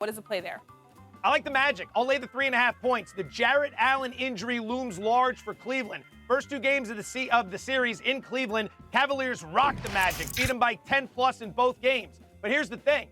What is the play there? I like the Magic. I'll lay the 3.5 points. The Jarrett Allen injury looms large for Cleveland. First two games of the series in Cleveland, Cavaliers rocked the Magic, beat them by 10+ in both games. But here's the thing.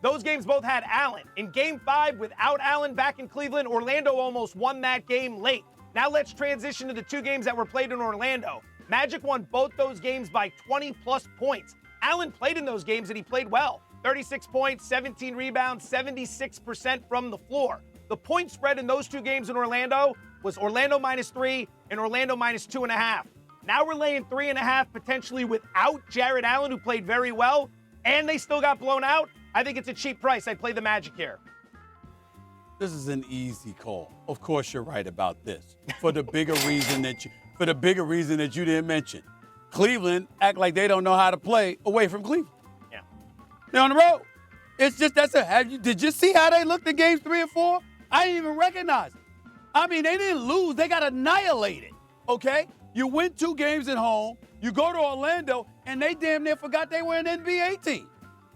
Those games both had Allen. In Game 5, without Allen back in Cleveland, Orlando almost won that game late. Now let's transition to the two games that were played in Orlando. Magic won both those games by 20+ points. Allen played in those games and he played well. 36 points, 17 rebounds, 76% from the floor. The point spread in those two games in Orlando was Orlando -3 and Orlando -2.5. Now we're laying 3.5 potentially without Jarrett Allen, who played very well, and they still got blown out. I think it's a cheap price. I'd play the Magic here. This is an easy call. Of course you're right about this. For the bigger reason that you didn't mention. Cleveland act like they don't know how to play away from Cleveland. Yeah. They're on the road. It's just did you see how they looked in games 3 and 4? I didn't even recognize it. I mean, they didn't lose. They got annihilated, okay? You win 2 games at home. You go to Orlando, and they damn near forgot they were an NBA team.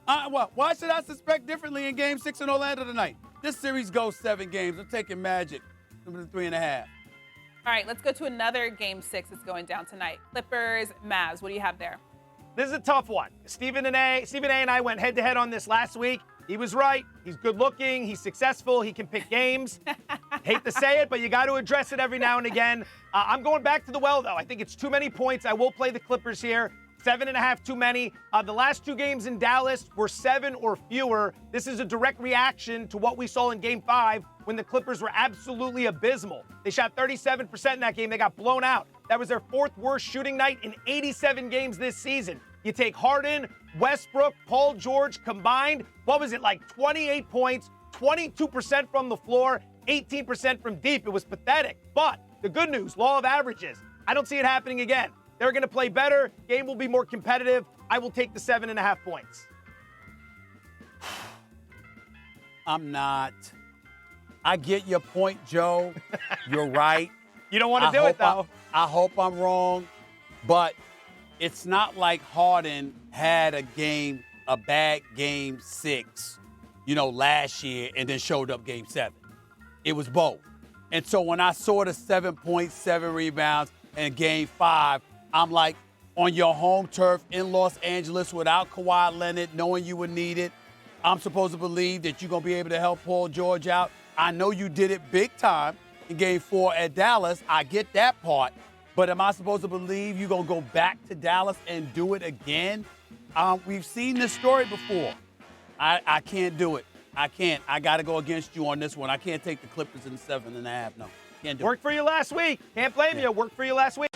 Why should I suspect differently in Game 6 in Orlando tonight? This series goes 7 games. I'm taking Magic, 3.5. All right, let's go to another Game 6 that's going down tonight. Clippers, Mavs. What do you have there? This is a tough one. Stephen A. and I went head-to-head on this last week. He was right. He's good-looking. He's successful. He can pick games. Hate to say it, but you got to address it every now and again. I'm going back to the well, though. I think it's too many points. I will play the Clippers here. 7.5 too many. The last 2 games in Dallas were 7 or fewer. This is a direct reaction to what we saw in Game 5 when the Clippers were absolutely abysmal. They shot 37% in that game. They got blown out. That was their 4th worst shooting night in 87 games this season. You take Harden, Westbrook, Paul George combined. What was it, like 28 points, 22% from the floor, 18% from deep. It was pathetic. But the good news, law of averages. I don't see it happening again. They're going to play better. Game will be more competitive. I will take the 7.5 points. I'm not. I get your point, Joe. You're right. You don't want to do it, though. I hope I'm wrong, but it's not like Harden had a bad Game 6, last year and then showed up Game 7. It was both. And so when I saw the 7.7 rebounds in Game 5, I'm like, on your home turf in Los Angeles without Kawhi Leonard, knowing you would need it, I'm supposed to believe that you're going to be able to help Paul George out. I know you did it big time in Game 4 at Dallas. I get that part. But am I supposed to believe you're going to go back to Dallas and do it again? We've seen this story before. I can't do it. I can't. I got to go against you on this one. I can't take the Clippers in 7.5. No, can't do it. Worked for you last week. Can't blame you. Worked for you last week.